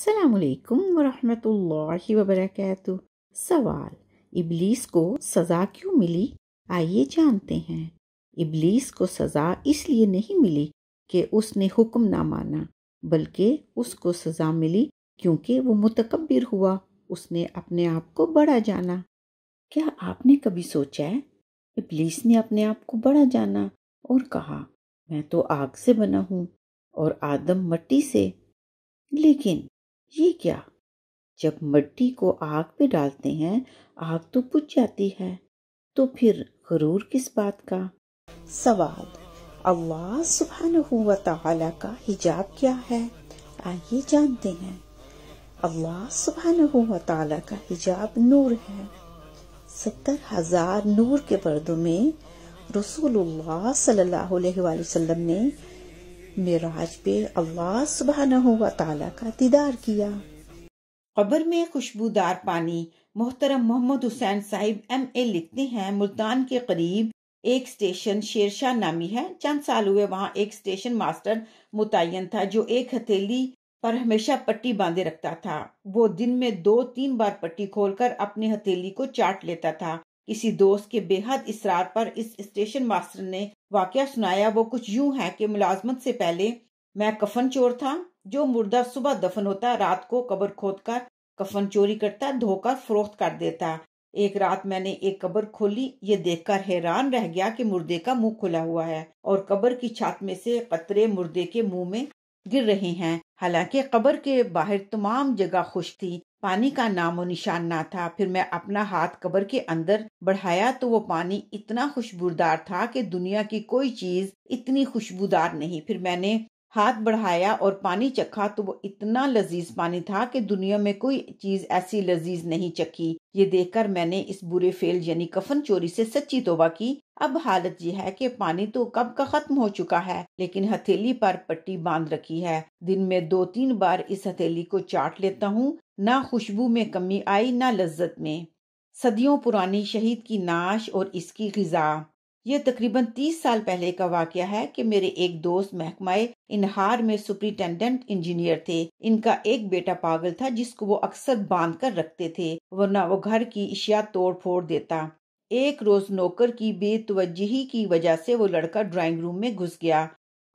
السلام علیکم ورحمۃ اللہ وبرکاتہ۔ سوال: ابلیس کو سزا کیوں ملی؟ آئیے جانتے ہیں۔ ابلیس کو سزا اس لیے نہیں ملی کہ اس نے حکم نہ مانا، بلکہ اس کو سزا ملی کیونکہ وہ متکبر ہوا، اس نے اپنے آپ کو بڑا جانا۔ کیا آپ نے کبھی سوچا ہے؟ ابلیس نے اپنے آپ کو بڑا جانا اور کہا، میں تو آگ سے بنا ہوں اور آدم مٹی سے۔ لیکن یہ کیا؟ جب مٹی کو آگ پہ ڈالتے ہیں، آگ تو بجھ جاتی ہے، تو پھر غرور کس بات کا؟ سوال: اللہ سبحانہ و تعالی کا حجاب کیا ہے؟ آئیے جانتے ہیں۔ اللہ سبحانہ و تعالی کا حجاب نور ہے۔ 70,000 نور کے پردوں میں رسول اللہ صلی اللہ علیہ وآلہ وسلم نے معراج پہ اللہ سبحانہ و تعالی کا دیدار کیا۔ قبر میں خوشبودار پانی۔ محترم محمد حسین صاحب MA لکھتے ہیں، ملتان کے قریب ایک اسٹیشن شیرشاہ نامی ہے۔ چند سال ہوئے وہاں ایک اسٹیشن ماسٹر متعین تھا جو ایک ہتھیلی پر ہمیشہ پٹی باندھے رکھتا تھا۔ وہ دن میں 2-3 بار پٹی کھول کر اپنی ہتھیلی کو چاٹ لیتا تھا۔ کسی دوست کے بے حد اصرار پر اس اسٹیشن ماسٹر نے واقعہ سنایا۔ وہ کچھ یوں ہے کہ ملازمت سے پہلے میں کفن چور تھا، جو مردہ صبح دفن ہوتا، رات کو قبر کھود کر کفن چوری کرتا، دھو کر فروخت کر دیتا۔ ایک رات میں نے ایک قبر کھولی، یہ دیکھ کر حیران رہ گیا کہ مردے کا منہ کھلا ہوا ہے اور قبر کی چھات میں سے قطرے مردے کے منہ میں گر رہے ہیں، حالانکہ قبر کے باہر تمام جگہ خشک تھی، پانی کا نام و نشان نہ تھا۔ پھر میں اپنا ہاتھ قبر کے اندر بڑھایا تو وہ پانی اتنا خوشبودار تھا کہ دنیا کی کوئی چیز اتنی خوشبودار نہیں۔ پھر میں نے ہاتھ بڑھایا اور پانی چکھا تو وہ اتنا لذیذ پانی تھا کہ دنیا میں کوئی چیز ایسی لذیذ نہیں چکھی۔ یہ دیکھ کر میں نے اس برے فعل یعنی کفن چوری سے سچی توبہ کی۔ اب حالت یہ ہے کہ پانی تو کب کا ختم ہو چکا ہے، لیکن ہتھیلی پر پٹی باندھ رکھی ہے۔ دن میں 2-3 بار اس ہتھیلی کو چاٹ لیتا ہوں، نہ خوشبو میں کمی آئی نہ لذت میں۔ صدیوں پرانی شہید کی نعش اور اس کی غذا۔ یہ تقریباً 30 سال پہلے کا واقعہ ہے کہ میرے ایک دوست محکمہ انہار میں سپرنٹینڈنٹ انجینئر تھے۔ ان کا ایک بیٹا پاگل تھا جس کو وہ اکثر باندھ کر رکھتے تھے، ورنہ وہ گھر کی اشیاء توڑ پھوڑ دیتا۔ ایک روز نوکر کی بے توجہی کی وجہ سے وہ لڑکا ڈرائنگ روم میں گھس گیا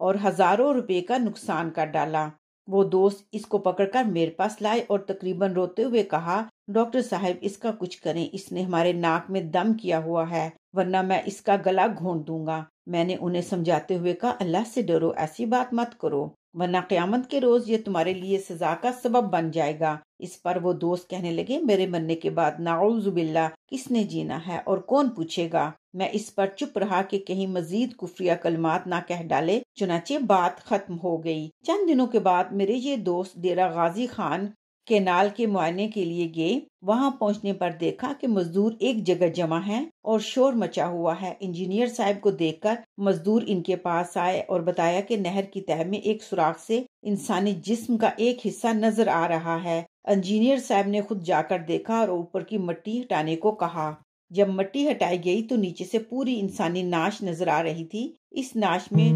اور ہزاروں روپے کا نقصان کر ڈالا۔ وہ دوست اس کو پکڑ کر میرے پاس لائے اور تقریباً روتے ہوئے کہا، ڈاکٹر صاحب اس کا کچھ کریں، اس نے ہمارے ناک میں دم کیا ہوا ہے، ورنہ میں اس کا گلا گھونٹ دوں گا۔ میں نے انہیں سمجھاتے ہوئے کہا، اللہ سے ڈرو، ایسی بات مت کرو، ورنہ قیامت کے روز یہ تمہارے لیے سزا کا سبب بن جائے گا۔ اس پر وہ دوست کہنے لگے، میرے مرنے کے بعد نعوذ باللہ کس نے جینا ہے اور کون پوچھے گا؟ میں اس پر چپ رہا کہ کہیں مزید کفریہ کلمات نہ کہہ ڈالے، چنانچہ بات ختم ہو گئی۔ چند دنوں کے بعد میرے یہ دوست ڈیرہ غازی خان کینال کے معائنے کے لیے گئے۔ وہاں پہنچنے پر دیکھا کہ مزدور ایک جگہ جمع ہیں اور شور مچا ہوا ہے۔ انجینئر صاحب کو دیکھ کر مزدور ان کے پاس آئے اور بتایا کہ نہر کی تہہ میں ایک سوراخ سے انسانی جسم کا ایک حصہ نظر آ رہا ہے۔ انجینئر صاحب نے خود جا کر دیکھا اور اوپر کی مٹی ہٹانے کو کہا۔ جب مٹی ہٹائی گئی تو نیچے سے پوری انسانی نعش نظر آ رہی تھی۔ اس نعش میں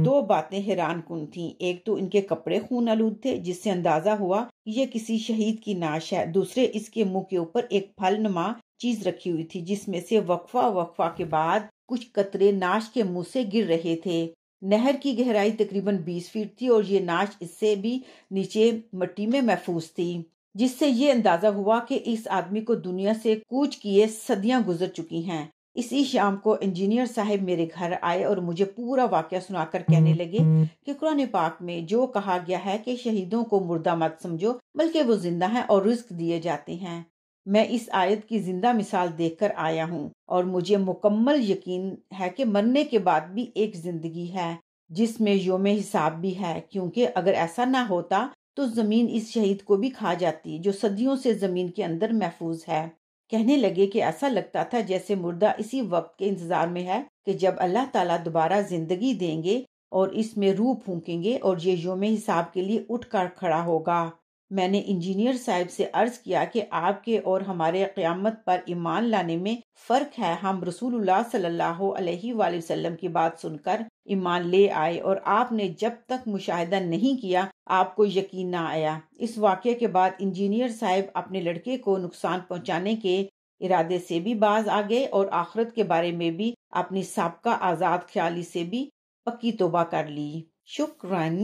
2 باتیں حیران کن تھیں۔ ایک تو ان کے کپڑے خون آلود تھے، جس سے اندازہ ہوا یہ کسی شہید کی نعش ہے۔ دوسرے، اس کے منہ کے اوپر ایک پھل نما چیز رکھی ہوئی تھی جس میں سے وقفہ کے بعد کچھ قطرے نعش کے منہ سے گر رہے تھے۔ نہر کی گہرائی تقریباً 20 فٹ تھی اور یہ نعش اس سے بھی نیچے مٹی میں محفوظ تھی، جس سے یہ اندازہ ہوا کہ اس آدمی کو دنیا سے کوچ کیے صدیاں گزر چکی ہیں۔ اسی شام کو انجینئر صاحب میرے گھر آئے اور مجھے پورا واقعہ سنا کر کہنے لگے کہ قرآن پاک میں جو کہا گیا ہے کہ شہیدوں کو مردہ مت سمجھو بلکہ وہ زندہ ہیں اور رزق دیے جاتے ہیں، میں اس آیت کی زندہ مثال دیکھ کر آیا ہوں اور مجھے مکمل یقین ہے کہ مرنے کے بعد بھی ایک زندگی ہے جس میں یوم حساب بھی ہے، کیونکہ اگر ایسا نہ ہوتا تو زمین اس شہید کو بھی کھا جاتی جو صدیوں سے زمین کے اندر محفوظ ہے۔ کہنے لگے کہ ایسا لگتا تھا جیسے مردہ اسی وقت کے انتظار میں ہے کہ جب اللہ تعالیٰ دوبارہ زندگی دیں گے اور اس میں روح پھونکیں گے اور یہ یوم حساب کے لیے اٹھ کر کھڑا ہوگا۔ میں نے انجینئر صاحب سے عرض کیا کہ آپ کے اور ہمارے قیامت پر ایمان لانے میں فرق ہے۔ ہم رسول اللہ صلی اللہ علیہ وآلہ وسلم کی بات سن کر ایمان لے آئے اور آپ نے جب تک مشاہدہ نہیں کیا آپ کو یقین نہ آیا۔ اس واقعے کے بعد انجینئر صاحب اپنے لڑکے کو نقصان پہنچانے کے ارادے سے بھی باز آ گئے اور آخرت کے بارے میں بھی اپنی سابقہ آزاد خیالی سے بھی پکی توبہ کر لی۔ شکراً۔